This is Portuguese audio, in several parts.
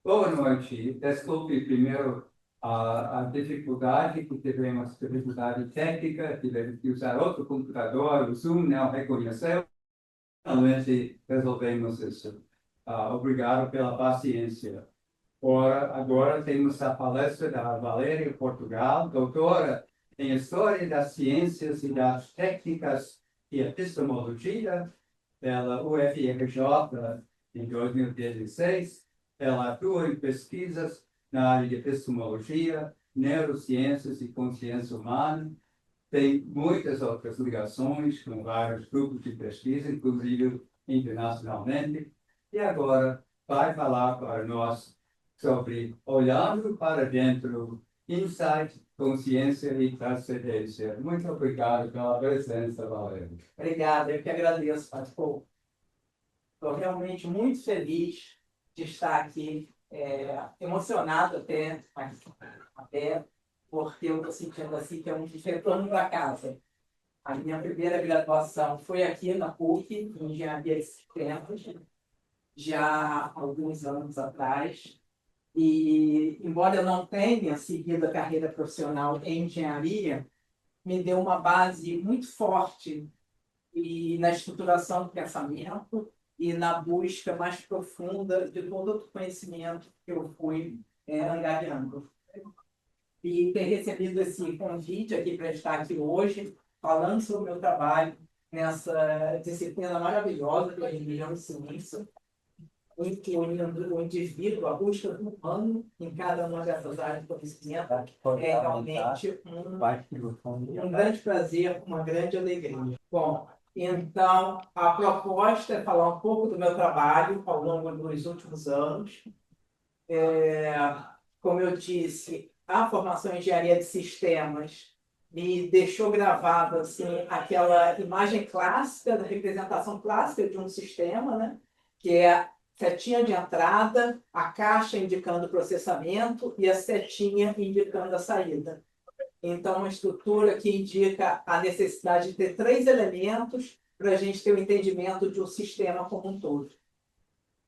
Boa noite. Desculpe primeiro a dificuldade que tivemos, dificuldade técnica, tivemos que usar outro computador, o Zoom não reconheceu, finalmente resolvemos isso. Obrigado pela paciência. Agora temos a palestra da Valéria Portugal, doutora em História das Ciências e das Técnicas e Epistemologia pela UFRJ em 2016. Ela atua em pesquisas na área de epistemologia, neurociências e consciência humana. Tem muitas outras ligações com vários grupos de pesquisa, inclusive internacionalmente. E agora vai falar para nós sobre olhando para dentro, insight, consciência e transcendência. Muito obrigado pela presença, Valéria. Obrigado, eu que agradeço, Pastor. Estou realmente muito feliz de estar aqui, emocionado até porque eu estou sentindo assim que é um retorno para casa. A minha primeira graduação foi aqui na PUC, em Engenharia de Sistemas, já há alguns anos atrás. E, embora eu não tenha seguido a carreira profissional em engenharia, me deu uma base muito forte e na estruturação do pensamento e na busca mais profunda de todo o conhecimento que eu fui angariando. E ter recebido esse convite aqui para estar aqui hoje, falando sobre o meu trabalho nessa disciplina maravilhosa que é a religião e ciência, incluindo o indivíduo, a busca do humano em cada uma dessas áreas de conhecimento, é realmente um grande prazer, uma grande alegria. Bom, então, a proposta é falar um pouco do meu trabalho ao longo dos últimos anos. Como eu disse, a formação em engenharia de sistemas me deixou gravado assim, aquela imagem clássica, da representação clássica de um sistema, né? Que é a setinha de entrada, a caixa indicando o processamento e a setinha indicando a saída. Então, uma estrutura que indica a necessidade de ter três elementos para a gente ter o entendimento de um sistema como um todo.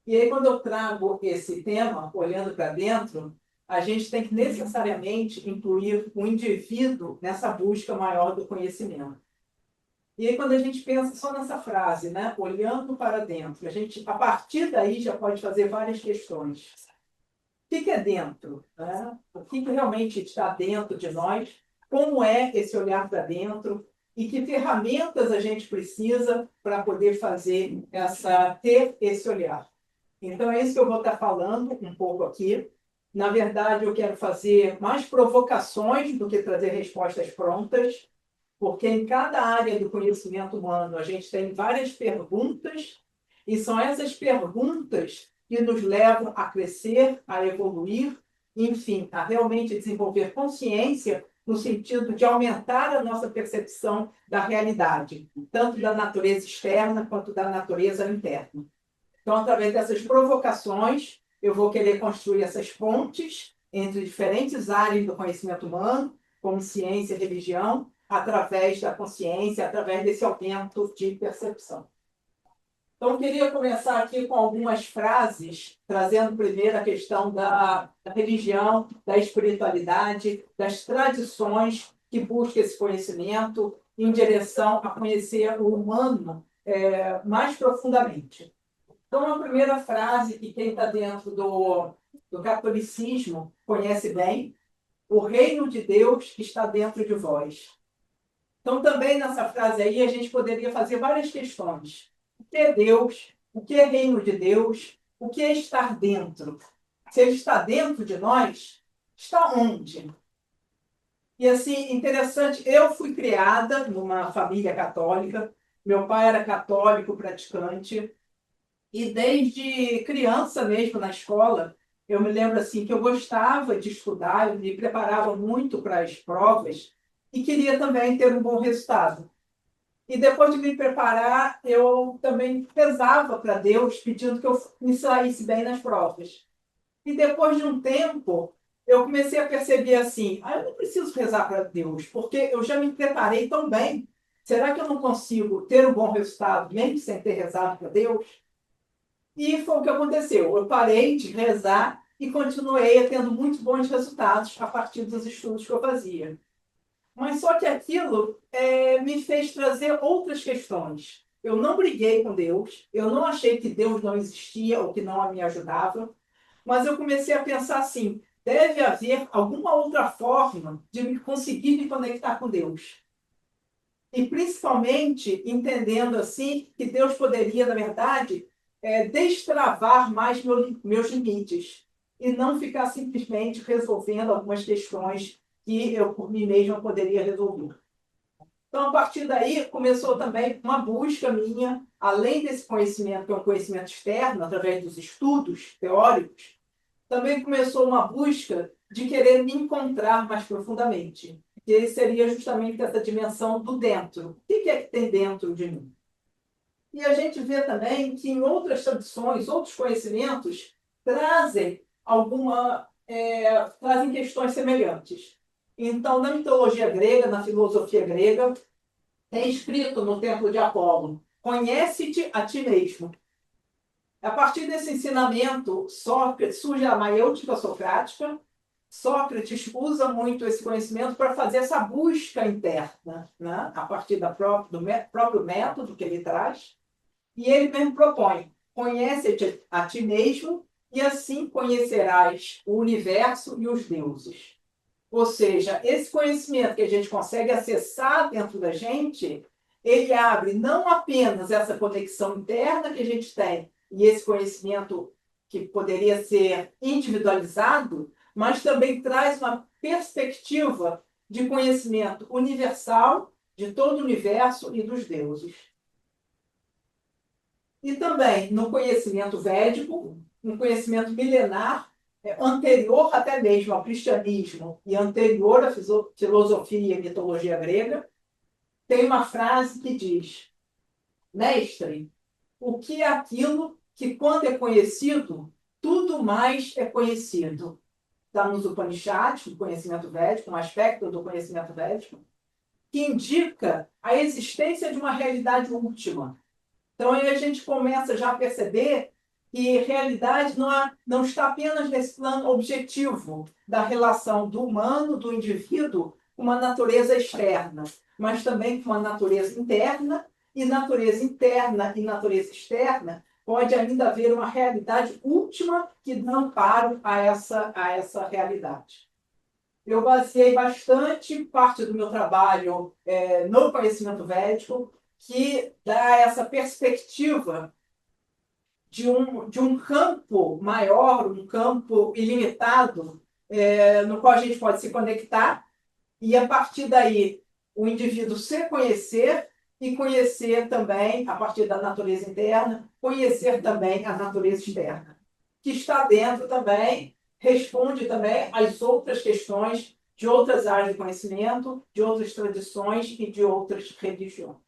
E aí, quando eu trago esse tema, olhando para dentro, a gente tem que necessariamente incluir o indivíduo nessa busca maior do conhecimento. E aí, quando a gente pensa só nessa frase, né, olhando para dentro, a gente, a partir daí, já pode fazer várias questões. O que é dentro? Né? O que realmente está dentro de nós? Como é esse olhar para dentro? E que ferramentas a gente precisa para poder ter esse olhar? Então, é isso que eu vou estar falando um pouco aqui. Na verdade, eu quero fazer mais provocações do que trazer respostas prontas, porque em cada área do conhecimento humano a gente tem várias perguntas, e são essas perguntas que nos levam a crescer, a evoluir, enfim, a realmente desenvolver consciência no sentido de aumentar a nossa percepção da realidade, tanto da natureza externa quanto da natureza interna. Então, através dessas provocações, eu vou querer construir essas pontes entre diferentes áreas do conhecimento humano, como ciência e religião, através da consciência, através desse aumento de percepção. Então, eu queria começar aqui com algumas frases, trazendo primeiro a questão da religião, da espiritualidade, das tradições que buscam esse conhecimento em direção a conhecer o humano mais profundamente. Então, a primeira frase que quem está dentro do catolicismo conhece bem: o reino de Deus está dentro de vós. Então, também nessa frase aí, a gente poderia fazer várias questões. O que é Deus? O que é reino de Deus? O que é estar dentro? Se ele está dentro de nós, está onde? E assim, interessante, eu fui criada numa família católica, meu pai era católico praticante, e desde criança mesmo na escola, eu me lembro assim que eu gostava de estudar, eu me preparava muito para as provas e queria também ter um bom resultado. E depois de me preparar, eu também rezava para Deus, pedindo que eu me saísse bem nas provas. E depois de um tempo, eu comecei a perceber assim: eu não preciso rezar para Deus, porque eu já me preparei tão bem. Será que eu não consigo ter um bom resultado, mesmo sem ter rezado para Deus? E foi o que aconteceu. Eu parei de rezar e continuei tendo muito bons resultados a partir dos estudos que eu fazia. Mas só que aquilo me fez trazer outras questões. Eu não briguei com Deus, eu não achei que Deus não existia ou que não me ajudava, mas eu comecei a pensar assim, deve haver alguma outra forma de conseguir me conectar com Deus. E principalmente entendendo assim que Deus poderia, na verdade, destravar mais meus limites e não ficar simplesmente resolvendo algumas questões que eu por mim mesma poderia resolver. Então, a partir daí, começou também uma busca minha, além desse conhecimento, que é um conhecimento externo, através dos estudos teóricos, também começou uma busca de querer me encontrar mais profundamente, que seria justamente essa dimensão do dentro. O que é que tem dentro de mim? E a gente vê também que em outras tradições, outros conhecimentos, trazem trazem questões semelhantes. Então, na mitologia grega, na filosofia grega, é escrito no Templo de Apolo: conhece-te a ti mesmo. A partir desse ensinamento, Sócrates, surge a maiêutica socrática. Sócrates usa muito esse conhecimento para fazer essa busca interna, né? A partir do próprio método que ele traz. E ele mesmo propõe: conhece-te a ti mesmo e assim conhecerás o universo e os deuses. Ou seja, esse conhecimento que a gente consegue acessar dentro da gente, ele abre não apenas essa conexão interna que a gente tem, e esse conhecimento que poderia ser individualizado, mas também traz uma perspectiva de conhecimento universal de todo o universo e dos deuses. E também no conhecimento védico, um conhecimento milenar, anterior até mesmo ao cristianismo e anterior à filosofia e mitologia grega, tem uma frase que diz: mestre, o que é aquilo que, quando é conhecido, tudo mais é conhecido? Está nos Upanishads, o conhecimento védico, um aspecto do conhecimento védico, que indica a existência de uma realidade última. Então, aí a gente começa já a perceber que realidade não está apenas nesse plano objetivo da relação do humano, do indivíduo, com uma natureza externa, mas também com uma natureza interna, e natureza interna e natureza externa pode ainda haver uma realidade última que dá amparo a essa realidade. Eu baseei bastante parte do meu trabalho no conhecimento védico, que dá essa perspectiva de um campo maior, um campo ilimitado, no qual a gente pode se conectar e, a partir daí, o indivíduo se conhecer e conhecer também, a partir da natureza interna, conhecer também a natureza externa, que está dentro também, responde também às outras questões de outras áreas de conhecimento, de outras tradições e de outras religiões.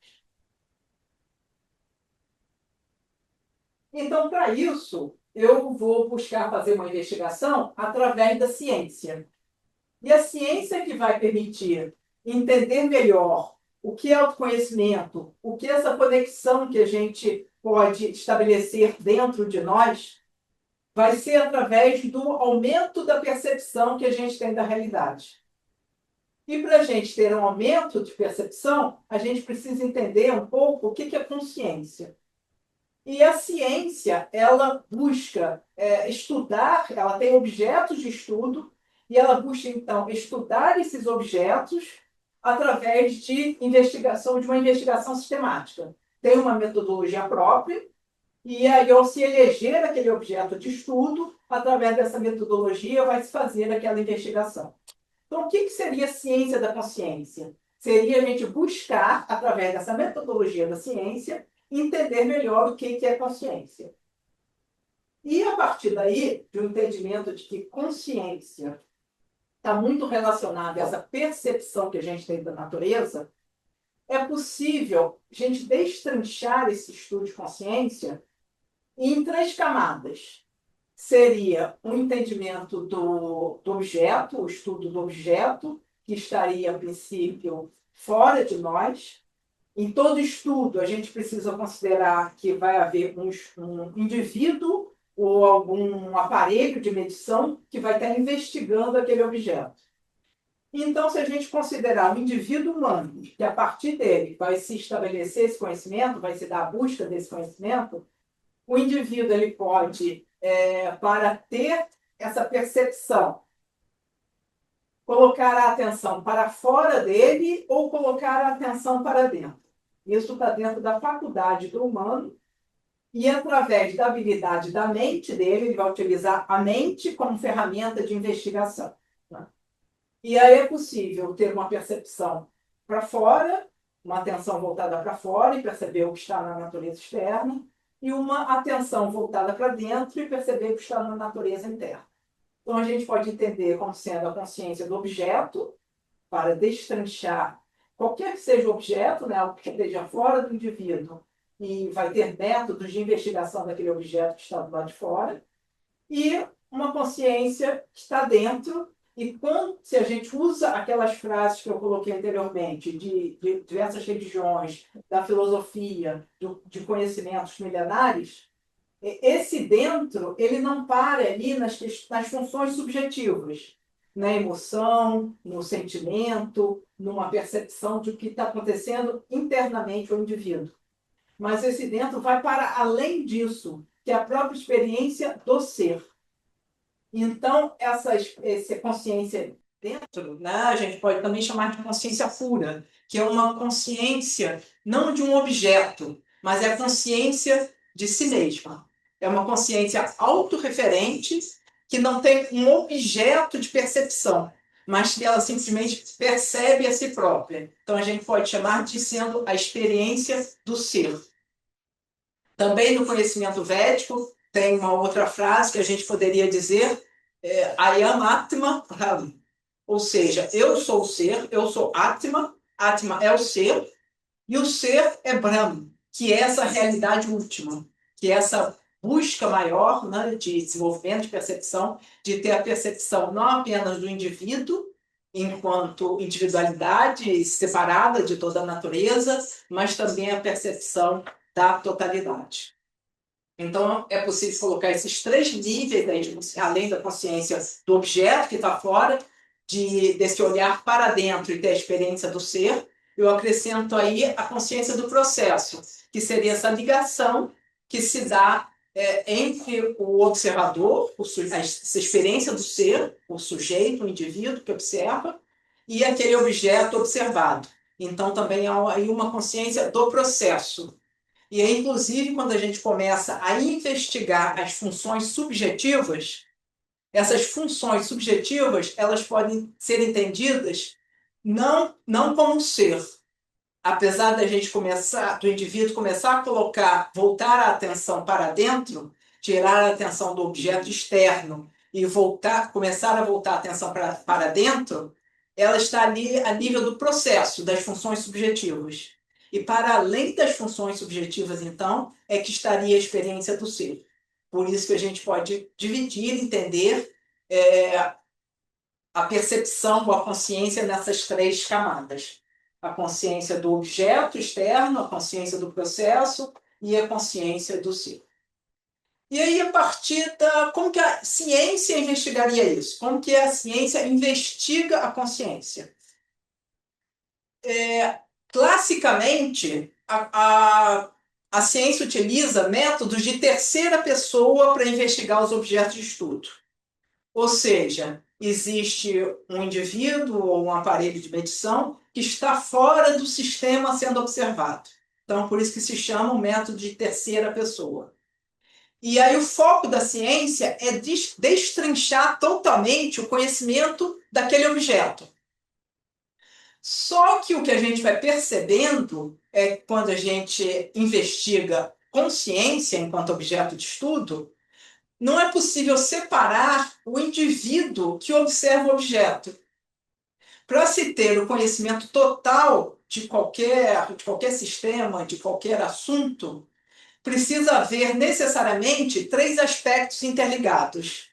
Então, para isso, eu vou buscar fazer uma investigação através da ciência. E a ciência que vai permitir entender melhor o que é autoconhecimento, o que é essa conexão que a gente pode estabelecer dentro de nós, vai ser através do aumento da percepção que a gente tem da realidade. E para a gente ter um aumento de percepção, a gente precisa entender um pouco o que é consciência. E a ciência, ela busca estudar, ela tem objetos de estudo, e ela busca, então, estudar esses objetos através de uma investigação sistemática. Tem uma metodologia própria, e aí, ao se eleger aquele objeto de estudo, através dessa metodologia, vai se fazer aquela investigação. Então, o que seria a ciência da consciência? Seria a gente buscar, através dessa metodologia da ciência, entender melhor o que é consciência. E, a partir daí, de um entendimento de que consciência está muito relacionada a essa percepção que a gente tem da natureza, é possível a gente destrinchar esse estudo de consciência em 3 camadas. Seria um entendimento do objeto, o estudo do objeto, que estaria, a princípio, fora de nós. Em todo estudo, a gente precisa considerar que vai haver um indivíduo ou algum aparelho de medição que vai estar investigando aquele objeto. Então, se a gente considerar o indivíduo humano, que a partir dele vai se estabelecer esse conhecimento, vai se dar a busca desse conhecimento, o indivíduo ele pode, para ter essa percepção, colocar a atenção para fora dele ou colocar a atenção para dentro. Isso está dentro da faculdade do humano e, através da habilidade da mente dele, ele vai utilizar a mente como ferramenta de investigação. Né? E aí é possível ter uma percepção para fora, uma atenção voltada para fora e perceber o que está na natureza externa, e uma atenção voltada para dentro e perceber o que está na natureza interna. Então, a gente pode entender como sendo a consciência do objeto, para destranchar qualquer que seja o objeto, né, algo que esteja fora do indivíduo, e vai ter métodos de investigação daquele objeto que está do lado de fora, e uma consciência que está dentro, e quando, se a gente usa aquelas frases que eu coloquei anteriormente, de diversas religiões, da filosofia, de conhecimentos milenares, esse dentro, ele não para ali nas funções subjetivas, na emoção, no sentimento, numa percepção de o que está acontecendo internamente ao indivíduo. Mas esse dentro vai para além disso, que é a própria experiência do ser. Então, essa consciência dentro, né, a gente pode também chamar de consciência pura, que é uma consciência não de um objeto, mas é a consciência de si mesma. É uma consciência autorreferente que não tem um objeto de percepção, mas que ela simplesmente percebe a si própria. Então, a gente pode chamar de sendo a experiência do ser. Também no conhecimento védico, tem uma outra frase que a gente poderia dizer, Ayam Atma Brahm. Ou seja, eu sou o ser, eu sou Atma, Atma é o ser, e o ser é Brahm, que é essa realidade última, que é essa busca maior, né, de desenvolvimento de percepção, de ter a percepção não apenas do indivíduo, enquanto individualidade separada de toda a natureza, mas também a percepção da totalidade. Então, é possível colocar esses três níveis, aí, além da consciência do objeto que está fora, desse olhar para dentro e ter a experiência do ser. Eu acrescento aí a consciência do processo, que seria essa ligação que se dá entre o observador, essa experiência do ser, o sujeito, o indivíduo que observa, e aquele objeto observado. Então, também há aí uma consciência do processo. E aí, inclusive, quando a gente começa a investigar as funções subjetivas, essas funções subjetivas, elas podem ser entendidas não como um ser. Apesar da gente começar, do indivíduo começar a voltar a atenção para dentro, tirar a atenção do objeto externo e começar a voltar a atenção para dentro, ela está ali a nível do processo, das funções subjetivas. E para além das funções subjetivas, então, é que estaria a experiência do ser. Por isso que a gente pode dividir, entender a percepção ou a consciência nessas três camadas. A consciência do objeto externo, a consciência do processo e a consciência do ser. E aí, a partir como que a ciência investigaria isso? Como que a ciência investiga a consciência? Classicamente, a ciência utiliza métodos de terceira pessoa para investigar os objetos de estudo. Ou seja, existe um indivíduo ou um aparelho de medição que está fora do sistema sendo observado. Então, por isso que se chama o método de terceira pessoa. E aí o foco da ciência é destrinchar totalmente o conhecimento daquele objeto. Só que o que a gente vai percebendo é que quando a gente investiga consciência enquanto objeto de estudo, não é possível separar o indivíduo que observa o objeto. Para se ter o conhecimento total de qualquer sistema, de qualquer assunto, precisa haver necessariamente três aspectos interligados,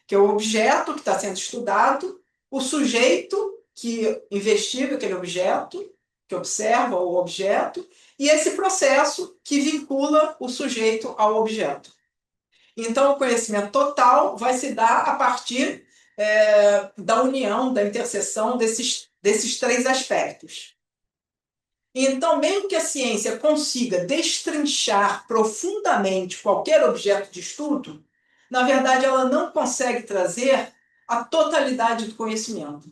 que é o objeto que está sendo estudado, o sujeito que investiga aquele objeto, que observa o objeto, e esse processo que vincula o sujeito ao objeto. Então, o conhecimento total vai se dar a partir da união, da interseção desses três aspectos. Então, mesmo que a ciência consiga destrinchar profundamente qualquer objeto de estudo, na verdade, ela não consegue trazer a totalidade do conhecimento,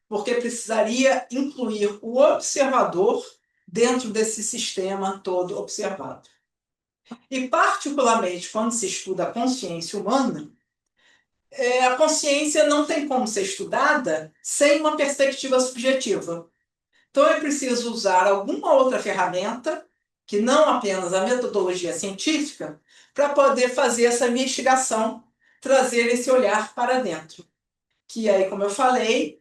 porque precisaria incluir o observador dentro desse sistema todo observado. E, particularmente, quando se estuda a consciência humana, a consciência não tem como ser estudada sem uma perspectiva subjetiva. Então, é preciso usar alguma outra ferramenta, que não apenas a metodologia científica, para poder fazer essa investigação, trazer esse olhar para dentro. Que aí, como eu falei,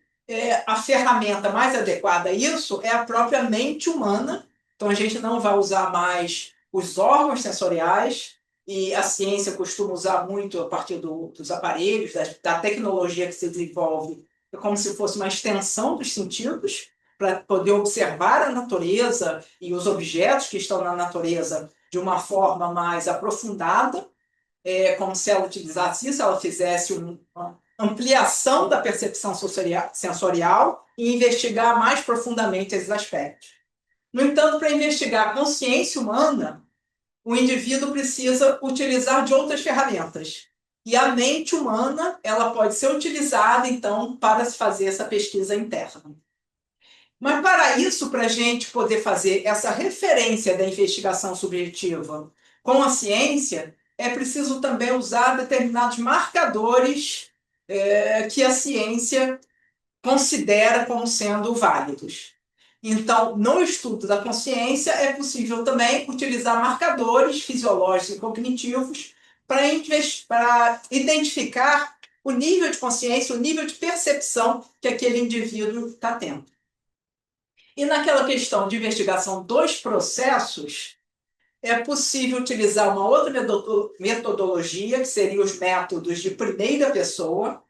a ferramenta mais adequada a isso é a própria mente humana. Então, a gente não vai usar mais os órgãos sensoriais, e a ciência costuma usar muito a partir dos aparelhos, da tecnologia que se desenvolve, é como se fosse uma extensão dos sentidos, para poder observar a natureza e os objetos que estão na natureza de uma forma mais aprofundada, como se ela utilizasse isso, ela fizesse uma ampliação da percepção sensorial e investigar mais profundamente esses aspectos. No entanto, para investigar a consciência humana, o indivíduo precisa utilizar de outras ferramentas. E a mente humana, ela pode ser utilizada, então, para se fazer essa pesquisa interna. Mas, para isso, para a gente poder fazer essa referência da investigação subjetiva com a ciência, é preciso também usar determinados marcadores que a ciência considera como sendo válidos. Então, no estudo da consciência, é possível também utilizar marcadores fisiológicos e cognitivos para identificar o nível de consciência, o nível de percepção que aquele indivíduo está tendo. E naquela questão de investigação dos processos, é possível utilizar uma outra metodologia, que seriam os métodos de primeira pessoa.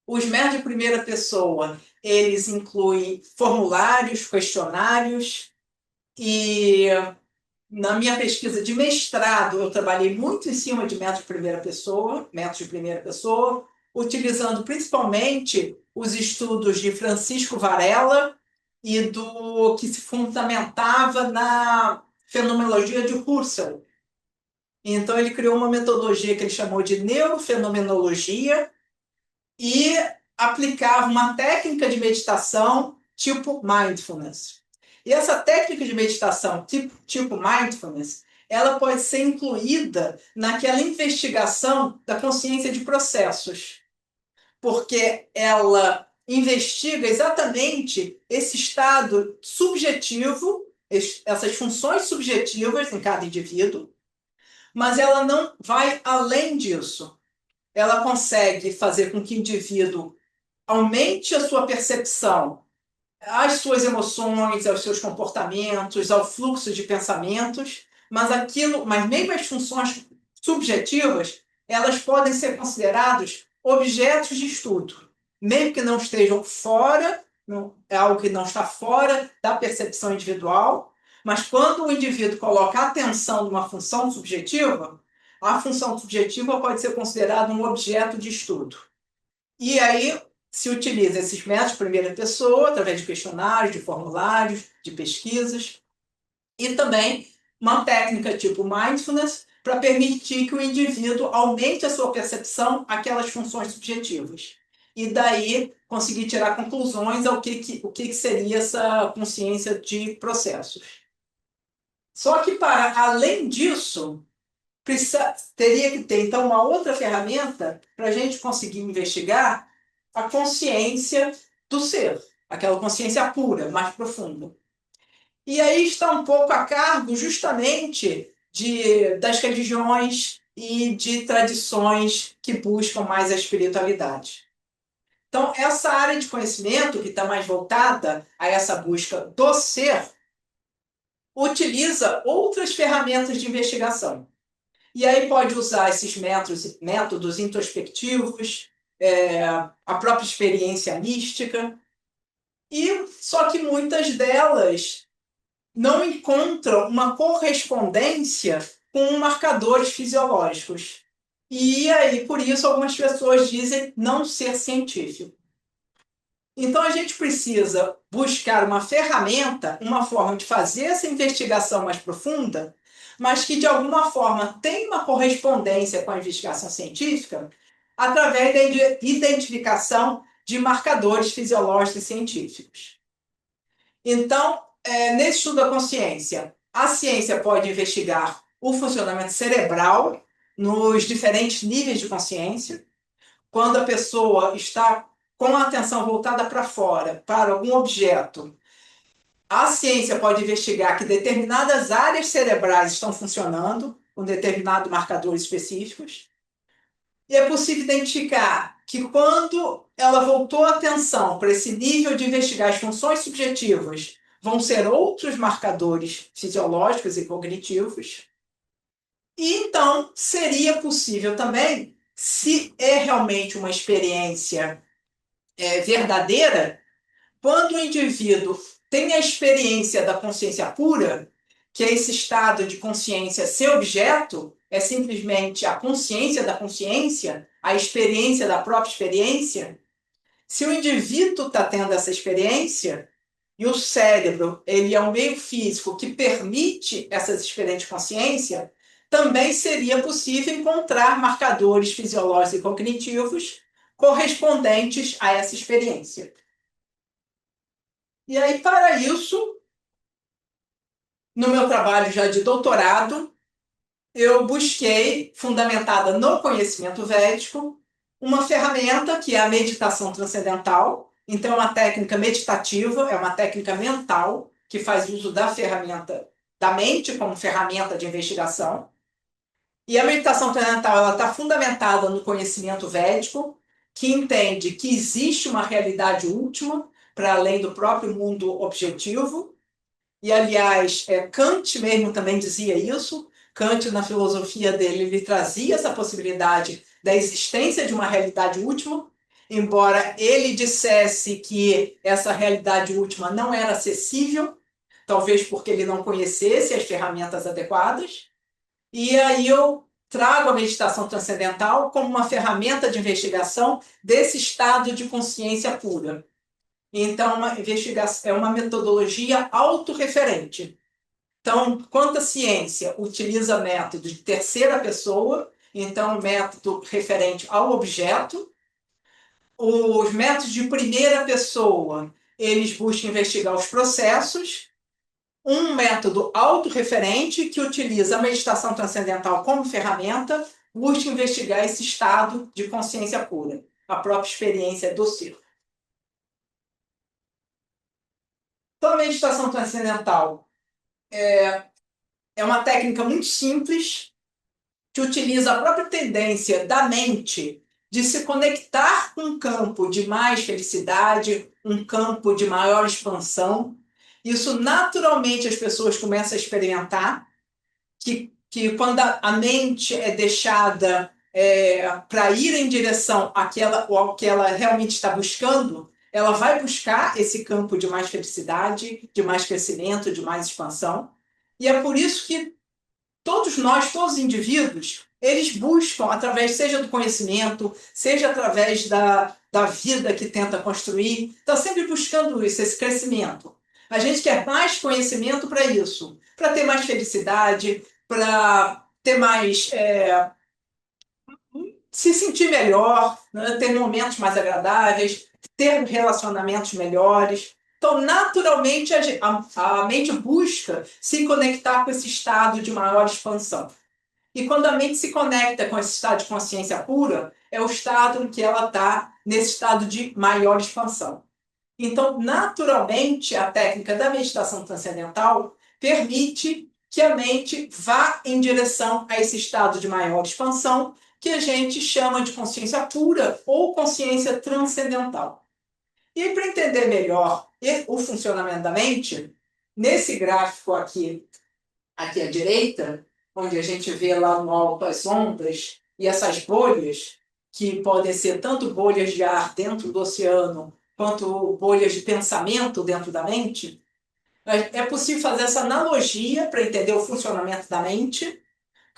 Os métodos de primeira pessoa, eles incluem formulários, questionários, e na minha pesquisa de mestrado, eu trabalhei muito em cima de métodos de primeira pessoa, utilizando principalmente os estudos de Francisco Varela e do que se fundamentava na fenomenologia de Husserl. Então, ele criou uma metodologia que ele chamou de neurofenomenologia e aplicava uma técnica de meditação tipo mindfulness. E essa técnica de meditação tipo mindfulness, ela pode ser incluída naquela investigação da consciência de processos, porque ela investiga exatamente esse estado subjetivo, essas funções subjetivas em cada indivíduo, mas ela não vai além disso. Ela consegue fazer com que o indivíduo aumente a sua percepção às suas emoções, aos seus comportamentos, ao fluxo de pensamentos, mas mesmo as funções subjetivas, elas podem ser consideradas objetos de estudo, mesmo que não estejam fora, é algo que não está fora da percepção individual, mas quando o indivíduo coloca atenção numa função subjetiva, a função subjetiva pode ser considerada um objeto de estudo. E aí se utiliza esses métodos de primeira pessoa, através de questionários, de formulários, de pesquisas, e também uma técnica tipo mindfulness, para permitir que o indivíduo aumente a sua percepção àquelas funções subjetivas. E daí conseguir tirar conclusões ao que seria essa consciência de processos. Só que, para além disso, teria que ter, então, uma outra ferramenta para a gente conseguir investigar a consciência do ser, aquela consciência pura, mais profunda. E aí está um pouco a cargo, justamente, das religiões e de tradições que buscam mais a espiritualidade. Então, essa área de conhecimento, que está mais voltada a essa busca do ser, utiliza outras ferramentas de investigação. E aí pode usar esses métodos introspectivos, a própria experiência mística, só que muitas delas não encontram uma correspondência com marcadores fisiológicos. E aí, por isso, algumas pessoas dizem não ser científico. Então, a gente precisa buscar uma ferramenta, uma forma de fazer essa investigação mais profunda, mas que de alguma forma tenha uma correspondência com a investigação científica, através da identificação de marcadores fisiológicos e científicos. Então, nesse estudo da consciência, a ciência pode investigar o funcionamento cerebral nos diferentes níveis de consciência, quando a pessoa está com a atenção voltada para fora, para algum objeto, a ciência pode investigar que determinadas áreas cerebrais estão funcionando com determinados marcadores específicos. E é possível identificar que quando ela voltou a atenção para esse nível de investigar as funções subjetivas, vão ser outros marcadores fisiológicos e cognitivos. E então seria possível também, se é realmente uma experiência verdadeira, quando o indivíduo tem a experiência da consciência pura, que é esse estado de consciência sem objeto, é simplesmente a consciência da consciência, a experiência da própria experiência. Se o indivíduo está tendo essa experiência, e o cérebro ele é um meio físico que permite essas experiências de consciência, também seria possível encontrar marcadores fisiológicos e cognitivos correspondentes a essa experiência. E aí, para isso, no meu trabalho já de doutorado, eu busquei, fundamentada no conhecimento védico, uma ferramenta que é a meditação transcendental. Então, é uma técnica meditativa, é uma técnica mental que faz uso da ferramenta da mente como ferramenta de investigação. E a meditação transcendental está fundamentada no conhecimento védico, que entende que existe uma realidade última para além do próprio mundo objetivo. E, aliás, Kant mesmo também dizia isso. Kant, na filosofia dele, ele trazia essa possibilidade da existência de uma realidade última, embora ele dissesse que essa realidade última não era acessível, talvez porque ele não conhecesse as ferramentas adequadas. E aí eu trago a meditação transcendental como uma ferramenta de investigação desse estado de consciência pura. Então, é uma metodologia autorreferente. Então, quanto a ciência utiliza método de terceira pessoa, então método referente ao objeto, os métodos de primeira pessoa, eles buscam investigar os processos, um método autorreferente que utiliza a meditação transcendental como ferramenta, busca investigar esse estado de consciência pura, a própria experiência do ser. Então, a meditação transcendental é uma técnica muito simples que utiliza a própria tendência da mente de se conectar com um campo de mais felicidade, um campo de maior expansão. Isso naturalmente as pessoas começam a experimentar, que quando a mente é deixada para ir em direção ao que ela realmente está buscando, ela vai buscar esse campo de mais felicidade, de mais crescimento, de mais expansão. E é por isso que todos nós, todos os indivíduos, eles buscam, através, seja do conhecimento, seja através da vida que tenta construir, está sempre buscando isso, esse crescimento. A gente quer mais conhecimento para isso, para ter mais felicidade, para ter mais. Se sentir melhor, né? Ter momentos mais agradáveis, ter relacionamentos melhores. Então, naturalmente, a mente busca se conectar com esse estado de maior expansão. E quando a mente se conecta com esse estado de consciência pura, é o estado em que ela está nesse estado de maior expansão. Então, naturalmente, a técnica da meditação transcendental permite que a mente vá em direção a esse estado de maior expansão, que a gente chama de consciência pura ou consciência transcendental. E para entender melhor o funcionamento da mente, nesse gráfico aqui à direita, onde a gente vê lá no alto as ondas e essas bolhas, que podem ser tanto bolhas de ar dentro do oceano, quanto bolhas de pensamento dentro da mente, é possível fazer essa analogia para entender o funcionamento da mente,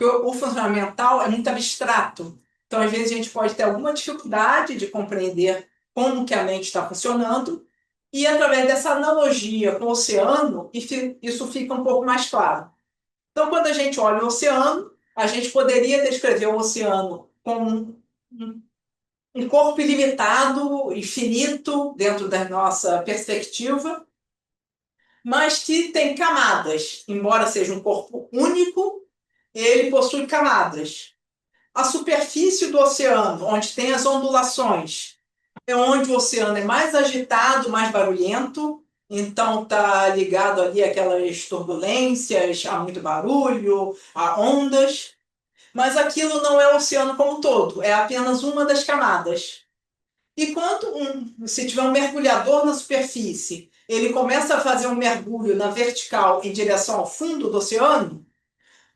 Porque o funcionamento mental é muito abstrato. Então, às vezes, a gente pode ter alguma dificuldade de compreender como que a mente está funcionando, e através dessa analogia com o oceano, isso fica um pouco mais claro. Então, quando a gente olha o oceano, a gente poderia descrever o oceano como um corpo ilimitado, infinito, dentro da nossa perspectiva, mas que tem camadas. Embora seja um corpo único, ele possui camadas. A superfície do oceano, onde tem as ondulações, é onde o oceano é mais agitado, mais barulhento, então está ligado ali àquelas turbulências, a muito barulho, a ondas, mas aquilo não é o oceano como um todo, é apenas uma das camadas. E quando se tiver um mergulhador na superfície, ele começa a fazer um mergulho na vertical em direção ao fundo do oceano,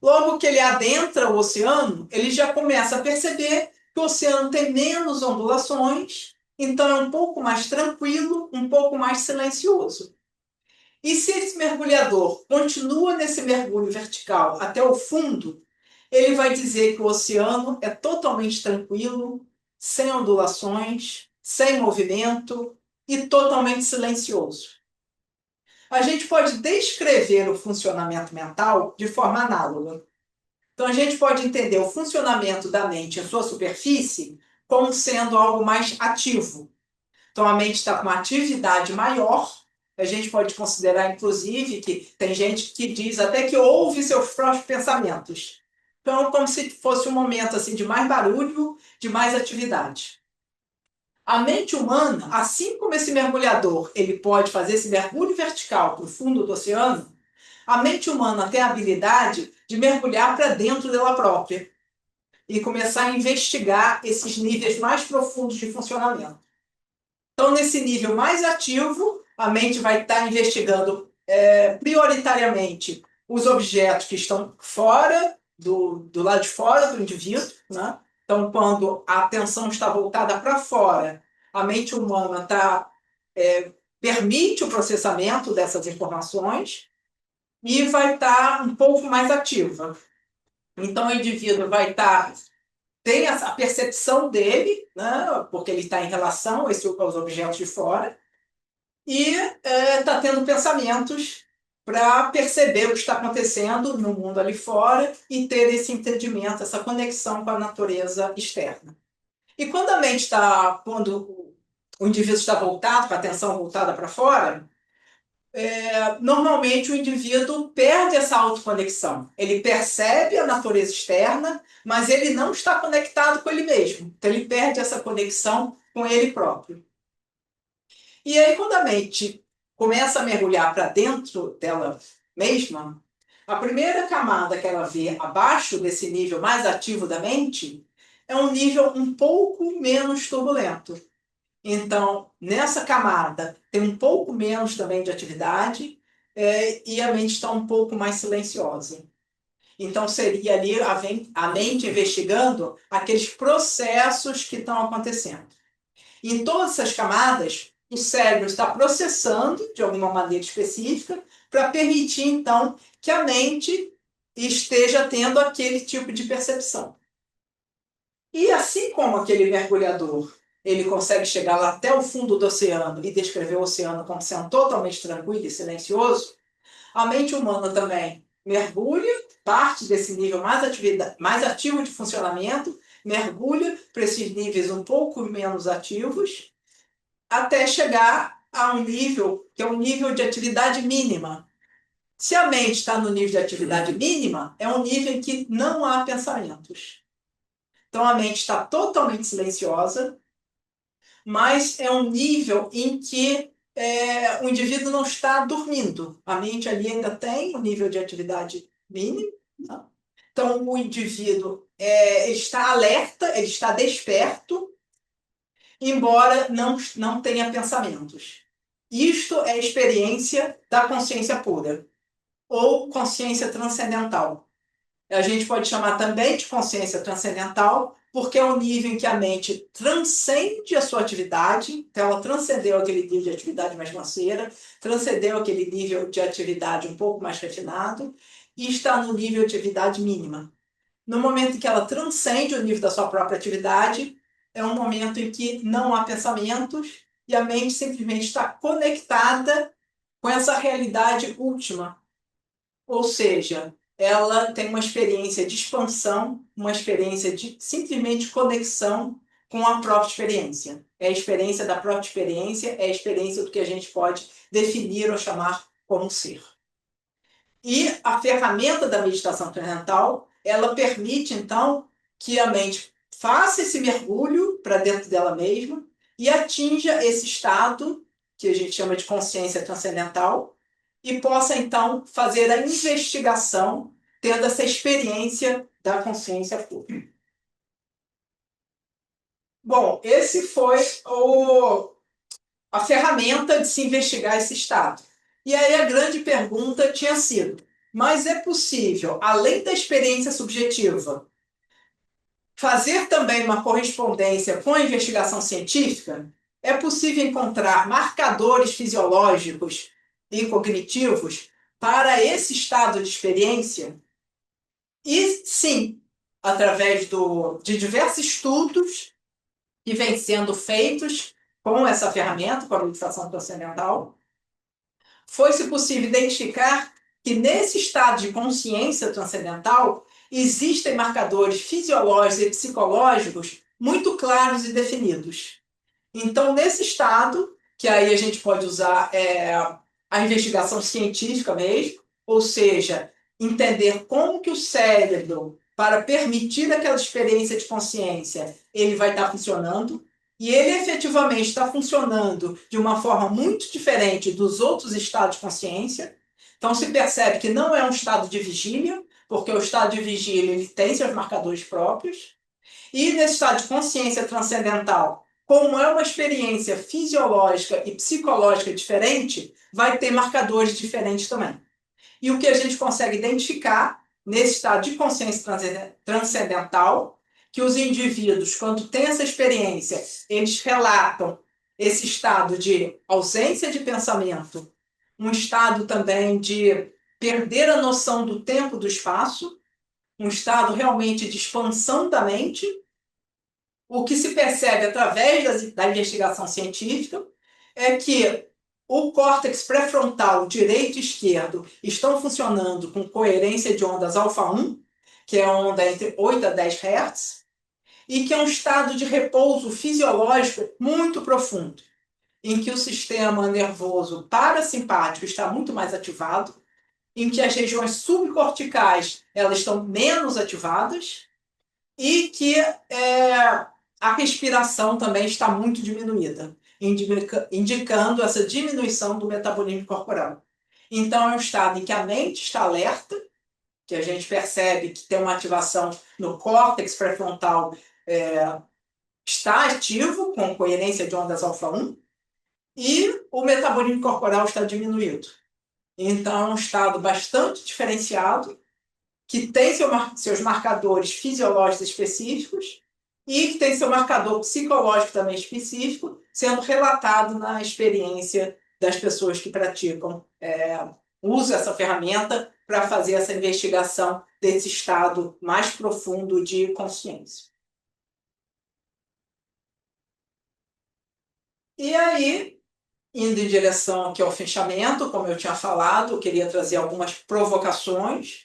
logo que ele adentra o oceano, ele já começa a perceber que o oceano tem menos ondulações, então é um pouco mais tranquilo, um pouco mais silencioso. E se esse mergulhador continua nesse mergulho vertical até o fundo, ele vai dizer que o oceano é totalmente tranquilo, sem ondulações, sem movimento e totalmente silencioso. A gente pode descrever o funcionamento mental de forma análoga. Então, a gente pode entender o funcionamento da mente em sua superfície como sendo algo mais ativo. Então, a mente está com uma atividade maior. A gente pode considerar, inclusive, que tem gente que diz até que ouve seus próprios pensamentos. Então, como se fosse um momento assim de mais barulho, de mais atividade. A mente humana, assim como esse mergulhador, ele pode fazer esse mergulho vertical para o fundo do oceano, a mente humana tem a habilidade de mergulhar para dentro dela própria e começar a investigar esses níveis mais profundos de funcionamento. Então, nesse nível mais ativo, a mente vai estar investigando prioritariamente os objetos que estão fora, do lado de fora do indivíduo, né? Então, quando a atenção está voltada para fora, a mente humana permite o processamento dessas informações e vai estar um pouco mais ativa. Então, o indivíduo tem a percepção dele, né, porque ele está em relação aos objetos de fora, e está tendo pensamentos para perceber o que está acontecendo no mundo ali fora e ter esse entendimento, essa conexão com a natureza externa. E quando o indivíduo está voltado, com a atenção voltada para fora, normalmente o indivíduo perde essa autoconexão. Ele percebe a natureza externa, mas ele não está conectado com ele mesmo. Então ele perde essa conexão com ele próprio. E aí, quando a mente começa a mergulhar para dentro dela mesma, a primeira camada que ela vê abaixo desse nível mais ativo da mente é um nível um pouco menos turbulento. Então, nessa camada, tem um pouco menos também de atividade e a mente está um pouco mais silenciosa. Então, seria ali a mente investigando aqueles processos que estão acontecendo. Em todas essas camadas, o cérebro está processando de alguma maneira específica para permitir, então, que a mente esteja tendo aquele tipo de percepção. E assim como aquele mergulhador, ele consegue chegar lá até o fundo do oceano e descrever o oceano como sendo totalmente tranquilo e silencioso, a mente humana também mergulha, parte desse nível mais ativo de funcionamento, mergulha para esses níveis um pouco menos ativos, até chegar a um nível que é um nível de atividade mínima. Se a mente está no nível de atividade mínima, é um nível em que não há pensamentos. Então a mente está totalmente silenciosa, mas é um nível em que o indivíduo não está dormindo. A mente ali ainda tem um nível de atividade mínimo. Tá? Então o indivíduo ele está alerta, ele está desperto, embora não tenha pensamentos. Isto é a experiência da consciência pura, ou consciência transcendental. A gente pode chamar também de consciência transcendental, porque é um nível em que a mente transcende a sua atividade, então ela transcendeu aquele nível de atividade mais grosseira, transcendeu aquele nível de atividade um pouco mais refinado, e está no nível de atividade mínima. No momento em que ela transcende o nível da sua própria atividade, é um momento em que não há pensamentos e a mente simplesmente está conectada com essa realidade última. Ou seja, ela tem uma experiência de expansão, uma experiência de simplesmente conexão com a própria experiência. É a experiência da própria experiência, é a experiência do que a gente pode definir ou chamar como ser. E a ferramenta da meditação transcendental, ela permite, então, que a mente faça esse mergulho para dentro dela mesma e atinja esse estado, que a gente chama de consciência transcendental, e possa, então, fazer a investigação, tendo essa experiência da consciência pura. Bom, esse foi a ferramenta de se investigar esse estado. E aí a grande pergunta tinha sido: mas é possível, além da experiência subjetiva, fazer também uma correspondência com a investigação científica? É possível encontrar marcadores fisiológicos e cognitivos para esse estado de experiência? E sim, através de diversos estudos que vêm sendo feitos com essa ferramenta, com a meditação transcendental, foi-se possível identificar que nesse estado de consciência transcendental existem marcadores fisiológicos e psicológicos muito claros e definidos. Então, nesse estado, que aí a gente pode usar a investigação científica mesmo, ou seja, entender como que o cérebro, para permitir aquela experiência de consciência, ele vai estar funcionando, e ele efetivamente está funcionando de uma forma muito diferente dos outros estados de consciência. Então se percebe que não é um estado de vigília, porque o estado de vigília ele tem seus marcadores próprios, e nesse estado de consciência transcendental, como é uma experiência fisiológica e psicológica diferente, vai ter marcadores diferentes também. E o que a gente consegue identificar nesse estado de consciência transcendental, que os indivíduos, quando têm essa experiência, eles relatam esse estado de ausência de pensamento, um estado também de perder a noção do tempo e do espaço, um estado realmente de expansão da mente. O que se percebe através da investigação científica é que o córtex pré-frontal direito e esquerdo estão funcionando com coerência de ondas alfa-1, que é a onda entre 8 a 10 Hz, e que é um estado de repouso fisiológico muito profundo, em que o sistema nervoso parasimpático está muito mais ativado, em que as regiões subcorticais elas estão menos ativadas e que a respiração também está muito diminuída, indicando essa diminuição do metabolismo corporal. Então, é um estado em que a mente está alerta, que a gente percebe que tem uma ativação no córtex pré-frontal, está ativo, com coerência de ondas alfa-1, e o metabolismo corporal está diminuído. Então, é um estado bastante diferenciado, que tem seus marcadores fisiológicos específicos e que tem seu marcador psicológico também específico, sendo relatado na experiência das pessoas que praticam, usam essa ferramenta para fazer essa investigação desse estado mais profundo de consciência. E aí, indo em direção aqui ao fechamento, como eu tinha falado, eu queria trazer algumas provocações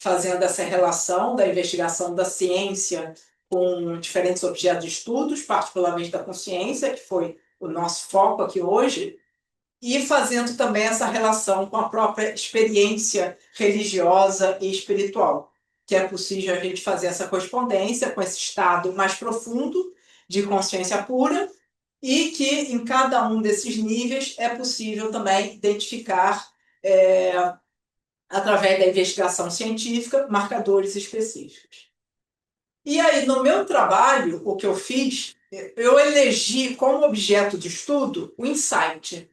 fazendo essa relação da investigação da ciência com diferentes objetos de estudos, particularmente da consciência, que foi o nosso foco aqui hoje, e fazendo também essa relação com a própria experiência religiosa e espiritual, que é possível a gente fazer essa correspondência com esse estado mais profundo de consciência pura e que em cada um desses níveis é possível também identificar através da investigação científica, marcadores específicos. E aí, no meu trabalho, o que eu fiz, eu elegi como objeto de estudo o insight.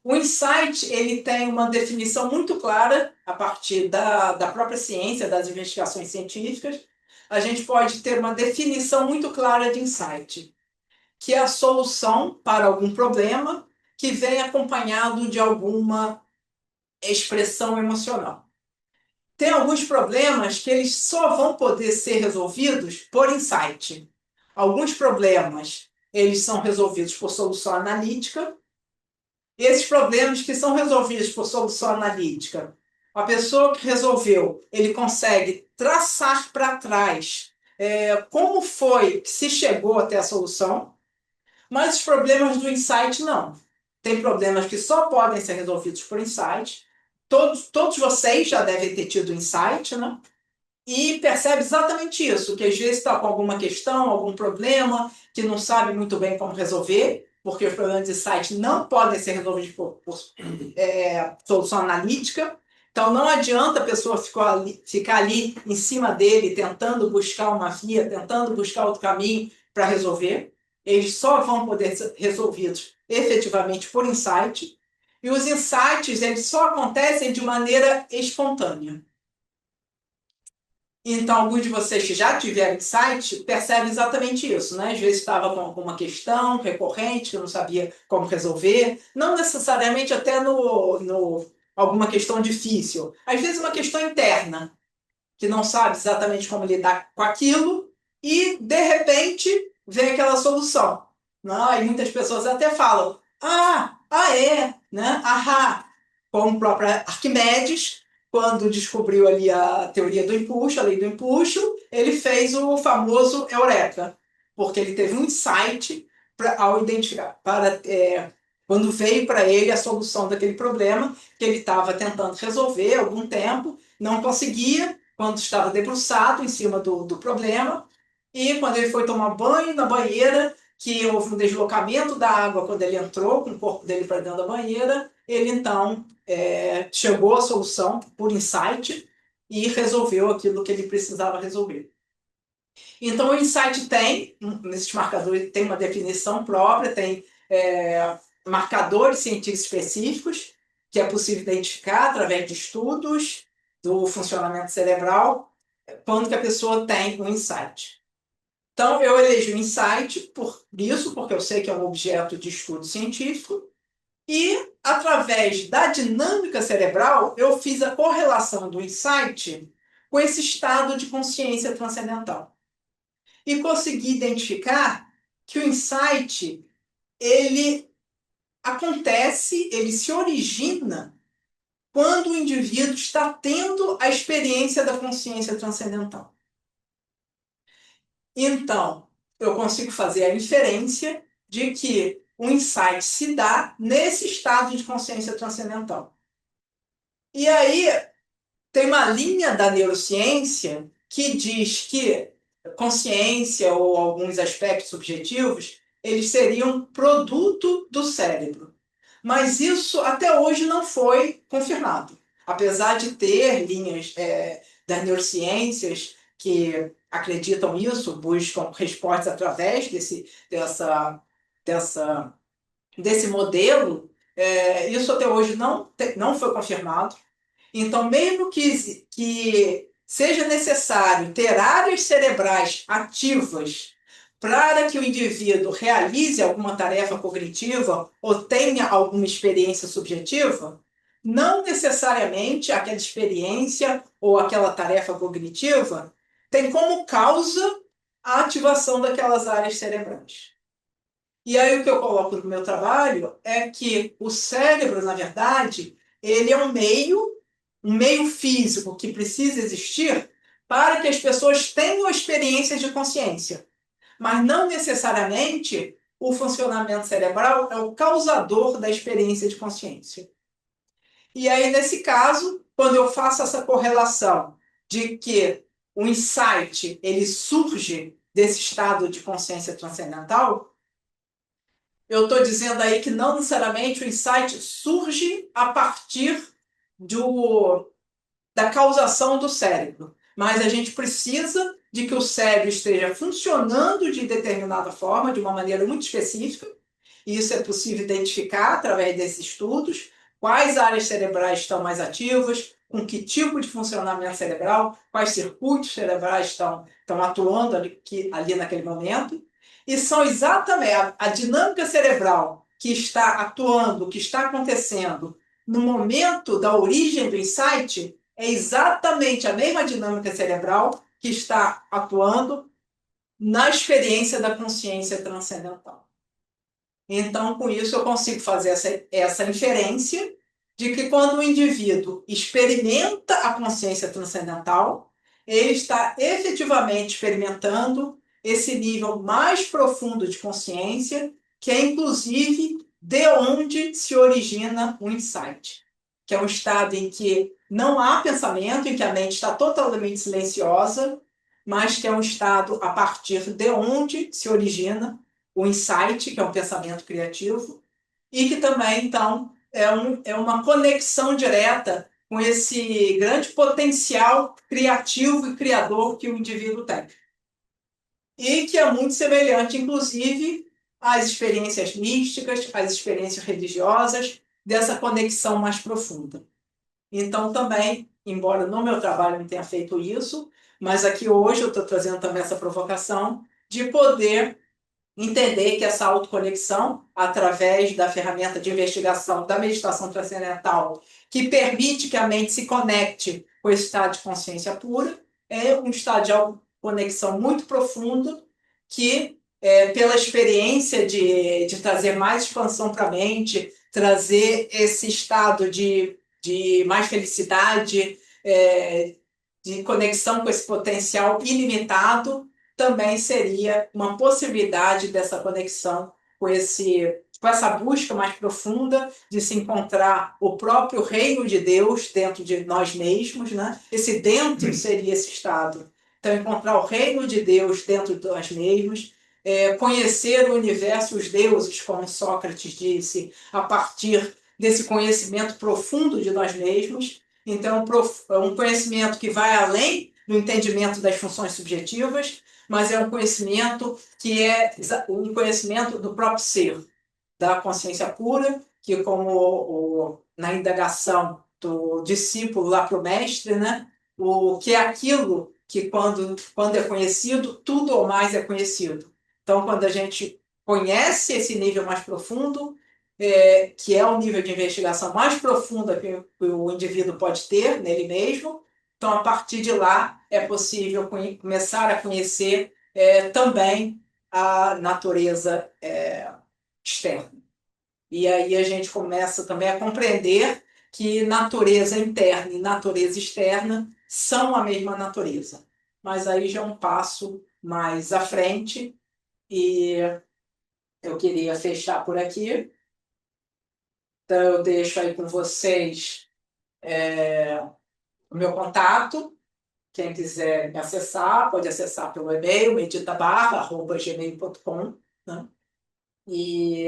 O insight ele tem uma definição muito clara a partir da própria ciência, das investigações científicas. A gente pode ter uma definição muito clara de insight, que é a solução para algum problema que vem acompanhado de alguma expressão emocional. tem alguns problemas que eles só vão poder ser resolvidos por insight. Alguns problemas, eles são resolvidos por solução analítica. Esses problemas que são resolvidos por solução analítica, a pessoa que resolveu, ele consegue traçar para trás como foi que se chegou até a solução, mas os problemas do insight não. Tem problemas que só podem ser resolvidos por insight. Todos vocês já devem ter tido insight, né? E percebe exatamente isso, que às vezes está com alguma questão, algum problema, que não sabe muito bem como resolver, porque os problemas de site não podem ser resolvidos por solução analítica. Então não adianta a pessoa ficar ali em cima dele, tentando buscar uma via, tentando buscar outro caminho para resolver. Eles só vão poder ser resolvidos efetivamente por insight. E os insights, eles só acontecem de maneira espontânea. Então, alguns de vocês que já tiveram insight percebem exatamente isso, né? Às vezes estava com alguma questão recorrente que eu não sabia como resolver, não necessariamente até no alguma questão difícil, às vezes uma questão interna, que não sabe exatamente como lidar com aquilo e, de repente, vem aquela solução. Não? E muitas pessoas até falam, é, né? Ahá, como o próprio Arquimedes, quando descobriu ali a teoria do empuxo, a lei do empuxo, ele fez o famoso Eureka, porque ele teve um insight ao identificar, quando veio para ele a solução daquele problema que ele estava tentando resolver há algum tempo, não conseguia, quando estava debruçado em cima do problema, e quando ele foi tomar banho na banheira, que houve um deslocamento da água quando ele entrou com o corpo dele para dentro da banheira, ele então chegou à solução por insight e resolveu aquilo que ele precisava resolver. Então, o insight nesses marcadores, tem uma definição própria, tem marcadores científicos específicos que é possível identificar através de estudos do funcionamento cerebral quando que a pessoa tem um insight. Então, eu elegi o insight por isso, porque eu sei que é um objeto de estudo científico, e, através da dinâmica cerebral, eu fiz a correlação do insight com esse estado de consciência transcendental. E consegui identificar que o insight, ele acontece, ele se origina quando o indivíduo está tendo a experiência da consciência transcendental. Então, eu consigo fazer a inferência de que o insight se dá nesse estado de consciência transcendental. E aí, tem uma linha da neurociência que diz que consciência ou alguns aspectos subjetivos, eles seriam produto do cérebro. Mas isso até hoje não foi confirmado. Apesar de ter linhas das neurociências que acreditam isso, buscam respostas através desse modelo, isso até hoje não foi confirmado. Então, mesmo que seja necessário ter áreas cerebrais ativas para que o indivíduo realize alguma tarefa cognitiva ou tenha alguma experiência subjetiva, não necessariamente aquela experiência ou aquela tarefa cognitiva tem como causa a ativação daquelas áreas cerebrais. E aí o que eu coloco no meu trabalho é que o cérebro, na verdade, ele é um meio físico que precisa existir para que as pessoas tenham experiências de consciência. Mas não necessariamente o funcionamento cerebral é o causador da experiência de consciência. E aí, nesse caso, quando eu faço essa correlação de que o insight ele surge desse estado de consciência transcendental, eu estou dizendo aí que não necessariamente o insight surge a partir da causação do cérebro, mas a gente precisa de que o cérebro esteja funcionando de determinada forma, de uma maneira muito específica, e isso é possível identificar através desses estudos, quais áreas cerebrais estão mais ativas, com que tipo de funcionamento cerebral, quais circuitos cerebrais estão atuando ali naquele momento, e são exatamente a dinâmica cerebral que está atuando, que está acontecendo no momento da origem do insight, é exatamente a mesma dinâmica cerebral que está atuando na experiência da consciência transcendental. Então, com isso, eu consigo fazer essa inferência de que quando o indivíduo experimenta a consciência transcendental, ele está efetivamente experimentando esse nível mais profundo de consciência, que é inclusive de onde se origina o insight, que é um estado em que não há pensamento, em que a mente está totalmente silenciosa, mas que é um estado a partir de onde se origina o insight, que é um pensamento criativo, e que também, então, é uma conexão direta com esse grande potencial criativo e criador que o indivíduo tem. E que é muito semelhante, inclusive, às experiências místicas, às experiências religiosas, dessa conexão mais profunda. Então, também, embora no meu trabalho não tenha feito isso, mas aqui hoje eu estou trazendo também essa provocação de poder entender que essa autoconexão, através da ferramenta de investigação da meditação transcendental, que permite que a mente se conecte com esse estado de consciência pura, é um estado de autoconexão muito profundo que, pela experiência de trazer mais expansão para a mente, trazer esse estado de mais felicidade, de conexão com esse potencial ilimitado, também seria uma possibilidade dessa conexão com essa busca mais profunda de se encontrar o próprio reino de Deus dentro de nós mesmos, né? Esse dentro seria esse estado. Então, encontrar o reino de Deus dentro de nós mesmos, conhecer o universo, os deuses, como Sócrates disse, a partir desse conhecimento profundo de nós mesmos. Então, um conhecimento que vai além do entendimento das funções subjetivas, mas é um conhecimento que é um conhecimento do próprio ser, da consciência pura, que como na indagação do discípulo lá para o mestre, né, o que é aquilo que quando é conhecido, tudo ou mais é conhecido. Então, quando a gente conhece esse nível mais profundo, que é o nível de investigação mais profunda que o indivíduo pode ter nele mesmo, então, a partir de lá, é possível começar a conhecer também a natureza externa. E aí a gente começa também a compreender que natureza interna e natureza externa são a mesma natureza. Mas aí já é um passo mais à frente e eu queria fechar por aqui. Então eu deixo aí com vocês o meu contato. Quem quiser me acessar, pode acessar pelo e-mail meditabarra@gmail.com, né? E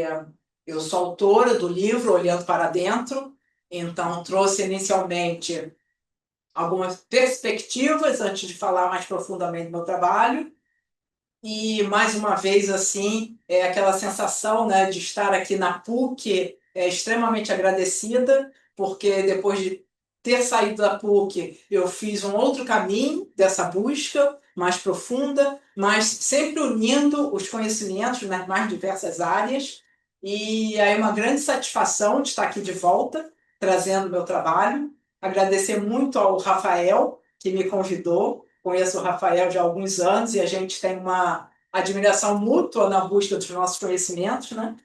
eu sou autora do livro Olhando para Dentro, então trouxe inicialmente algumas perspectivas antes de falar mais profundamente do meu trabalho. E, mais uma vez, assim, é aquela sensação, né, de estar aqui na PUC, extremamente agradecida, porque depois de ter saído da PUC, eu fiz um outro caminho dessa busca mais profunda, mas sempre unindo os conhecimentos nas mais diversas áreas. E aí uma grande satisfação de estar aqui de volta, trazendo meu trabalho. Agradecer muito ao Rafael, que me convidou. Conheço o Rafael já há alguns anos e a gente tem uma admiração mútua na busca dos nossos conhecimentos, né?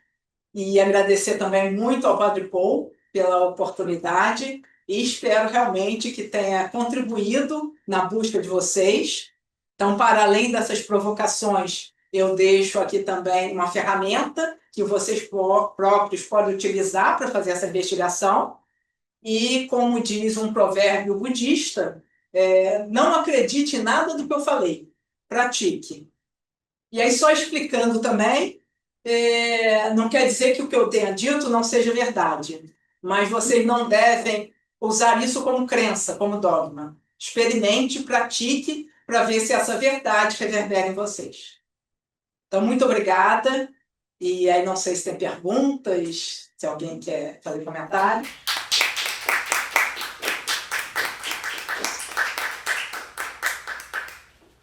E agradecer também muito ao Padre Paul pela oportunidade e espero realmente que tenha contribuído na busca de vocês. Então, para além dessas provocações, eu deixo aqui também uma ferramenta que vocês próprios podem utilizar para fazer essa investigação. E, como diz um provérbio budista, não acredite em nada do que eu falei, pratique. E aí, só explicando também, não quer dizer que o que eu tenha dito não seja verdade, mas vocês não devem usar isso como crença, como dogma. Experimente, pratique, para ver se essa verdade reverbera em vocês. Então, muito obrigada. E aí, não sei se tem perguntas, se alguém quer fazer comentário.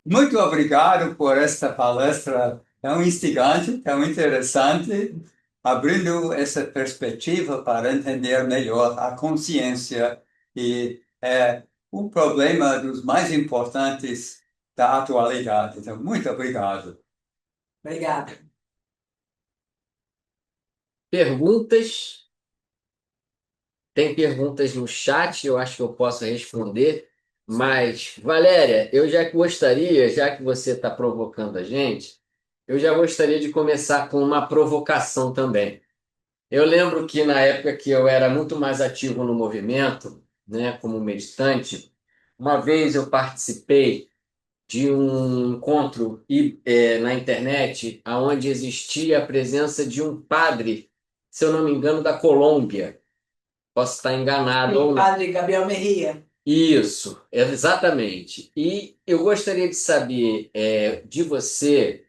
Muito obrigado por esta palestra tão instigante, tão interessante, abrindo essa perspectiva para entender melhor a consciência e um problema dos mais importantes da atualidade. Então, muito obrigado. Obrigada. Perguntas? Tem perguntas no chat, eu acho que eu posso responder. Mas, Valéria, eu já gostaria, já que você está provocando a gente, eu já gostaria de começar com uma provocação também. Eu lembro que na época que eu era muito mais ativo no movimento, né, como meditante, uma vez eu participei de um encontro na internet, onde existia a presença de um padre, se eu não me engano, da Colômbia. Posso estar enganado ou Sim, não. Padre Gabriel Merria. Isso, exatamente. E eu gostaria de saber de você.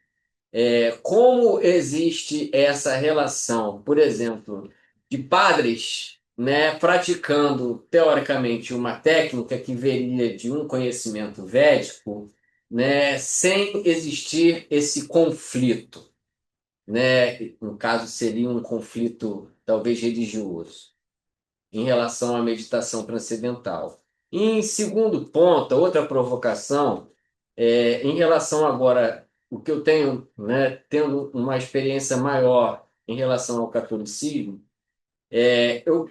Como existe essa relação, por exemplo, de padres, né, praticando teoricamente uma técnica que viria de um conhecimento védico, né, sem existir esse conflito, né? No caso, seria um conflito talvez religioso em relação à meditação transcendental. E em segundo ponto, outra provocação, em relação agora, o que eu tenho, né, tendo uma experiência maior em relação ao catolicismo, eu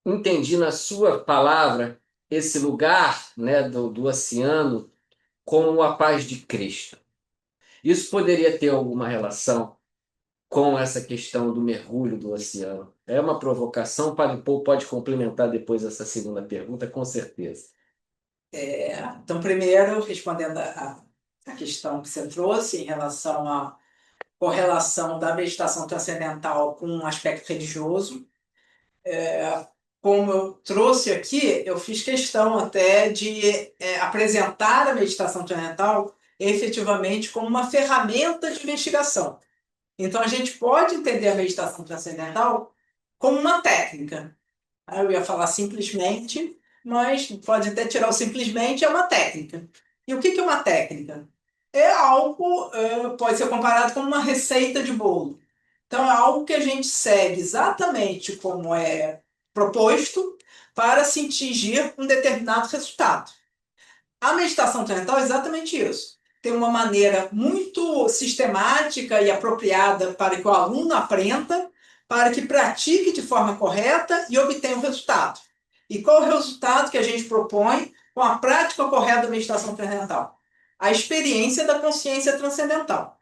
entendi na sua palavra esse lugar, né, do oceano como a paz de Cristo. Isso poderia ter alguma relação com essa questão do mergulho do oceano? É uma provocação, Padre Paul pode complementar depois essa segunda pergunta, com certeza. Então, primeiro, respondendo a questão que você trouxe em relação à correlação da meditação transcendental com um aspecto religioso, como eu trouxe aqui, eu fiz questão até de apresentar a meditação transcendental efetivamente como uma ferramenta de investigação. Então, a gente pode entender a meditação transcendental como uma técnica. Eu ia falar simplesmente, mas pode até tirar o simplesmente, é uma técnica. E o que é uma técnica? É algo, pode ser comparado com uma receita de bolo. Então, é algo que a gente segue exatamente como é proposto para se atingir um determinado resultado. A meditação transcendental é exatamente isso. Tem uma maneira muito sistemática e apropriada para que o aluno aprenda, para que pratique de forma correta e obtenha o resultado. E qual é o resultado que a gente propõe com a prática correta da meditação transcendental? A experiência da consciência transcendental.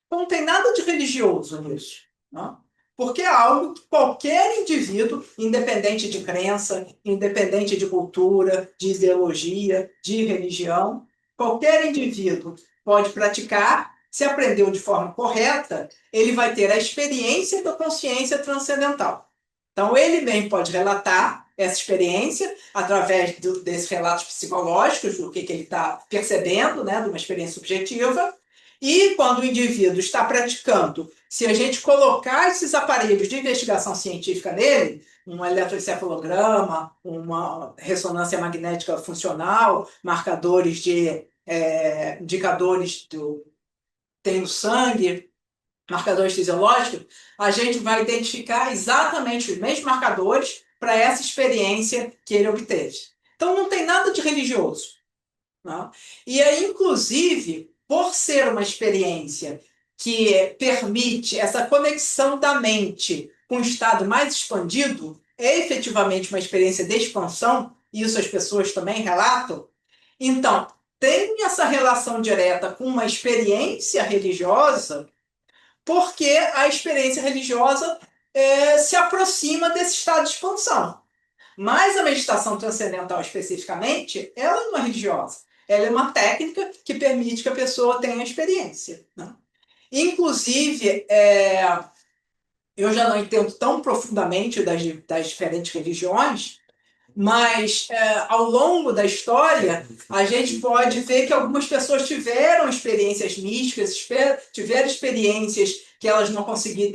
Então, não tem nada de religioso nisso, não? Porque é algo que qualquer indivíduo, independente de crença, independente de cultura, de ideologia, de religião, qualquer indivíduo pode praticar. Se aprendeu de forma correta, ele vai ter a experiência da consciência transcendental. Então, ele mesmo pode relatar essa experiência através desses relatos psicológicos, do que ele está percebendo, né, de uma experiência subjetiva. E quando o indivíduo está praticando, se a gente colocar esses aparelhos de investigação científica nele, um eletroencefalograma, uma ressonância magnética funcional, marcadores de indicadores tem no sangue, marcadores fisiológicos, a gente vai identificar exatamente os mesmos marcadores para essa experiência que ele obteve. Então não tem nada de religioso. Não? E aí, inclusive, por ser uma experiência que permite essa conexão da mente com o estado mais expandido, é efetivamente uma experiência de expansão, e isso as pessoas também relatam. Então, tem essa relação direta com uma experiência religiosa, porque a experiência religiosa se aproxima desse estado de expansão. Mas a meditação transcendental, especificamente, ela não é religiosa. Ela é uma técnica que permite que a pessoa tenha experiência. Né? Inclusive, eu já não entendo tão profundamente das diferentes religiões, mas ao longo da história, a gente pode ver que algumas pessoas tiveram experiências místicas, tiveram experiências que elas não conseguiam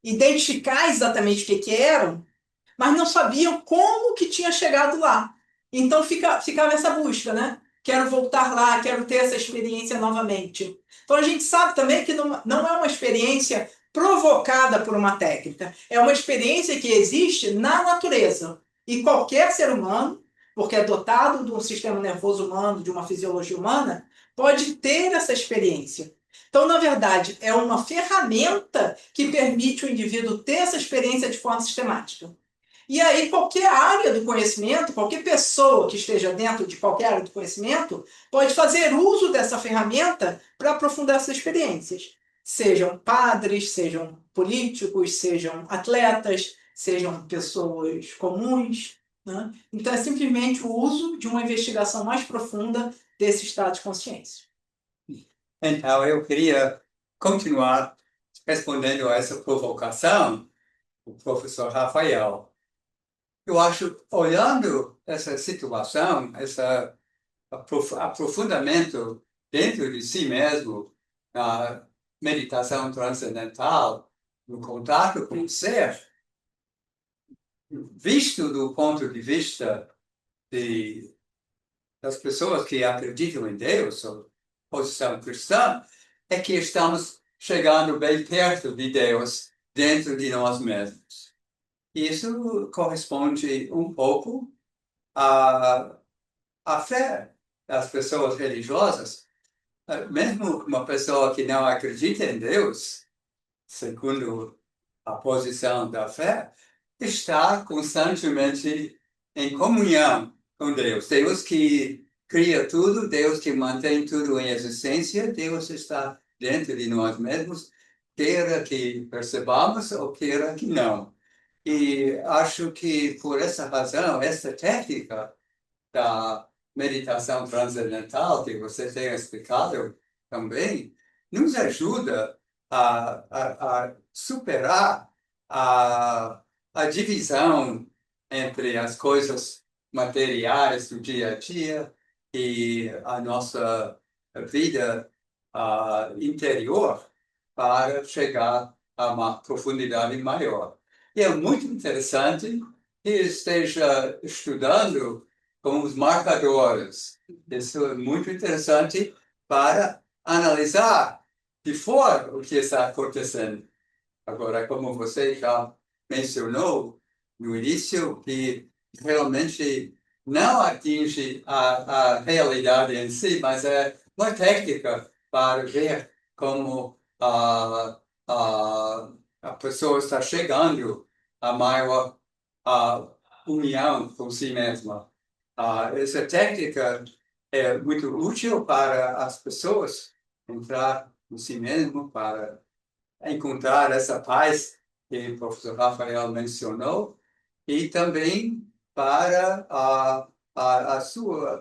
identificar exatamente o que eram, mas não sabiam como que tinha chegado lá. Então ficava essa busca, né? Quero voltar lá, quero ter essa experiência novamente. Então a gente sabe também que não é uma experiência provocada por uma técnica, é uma experiência que existe na natureza. E qualquer ser humano porque é dotado de um sistema nervoso humano, de uma fisiologia humana, pode ter essa experiência. Então, na verdade, é uma ferramenta que permite o indivíduo ter essa experiência de forma sistemática. E aí, qualquer área do conhecimento, qualquer pessoa que esteja dentro de qualquer área do conhecimento, pode fazer uso dessa ferramenta para aprofundar essas experiências. Sejam padres, sejam políticos, sejam atletas, sejam pessoas comuns, né? Então, é simplesmente o uso de uma investigação mais profunda desse estado de consciência. Então, eu queria continuar respondendo a essa provocação do professor Rafael. Eu acho, olhando essa situação, esse aprofundamento dentro de si mesmo, na meditação transcendental, no contato com o ser, visto do ponto de vista das pessoas que acreditam em Deus, ou posição cristã, é que estamos chegando bem perto de Deus dentro de nós mesmos. Isso corresponde um pouco à fé das pessoas religiosas. Mesmo uma pessoa que não acredita em Deus, segundo a posição da fé, está constantemente em comunhão com Deus. Deus que cria tudo, Deus que mantém tudo em existência, Deus está dentro de nós mesmos, queira que percebamos ou queira que não. E acho que, por essa razão, essa técnica da meditação transcendental, que você tem explicado também, nos ajuda a superar a divisão entre as coisas materiais do dia a dia e a nossa vida interior para chegar a uma profundidade maior. E é muito interessante que esteja estudando com os marcadores. Isso é muito interessante para analisar de fora o que está acontecendo. Agora, como você já mencionou no início, que realmente não atinge a realidade em si, mas é uma técnica para ver como a pessoa está chegando a maior união com si mesma. Essa técnica é muito útil para as pessoas entrar em si mesmo, para encontrar essa paz que o professor Rafael mencionou, e também para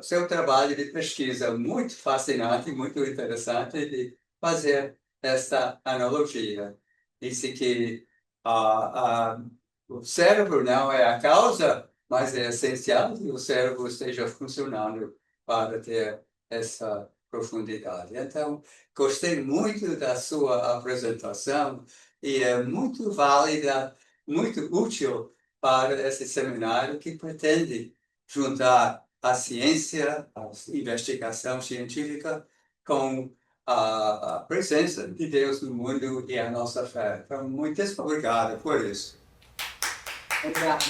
seu trabalho de pesquisa, muito fascinante, muito interessante de fazer essa analogia. Disse que o cérebro não é a causa, mas é essencial que o cérebro esteja funcionando para ter essa profundidade. Então, gostei muito da sua apresentação e é muito válida, muito útil para esse seminário que pretende juntar a ciência, a investigação científica com a presença de Deus no mundo e a nossa fé. Então, muito obrigado por isso. Obrigado.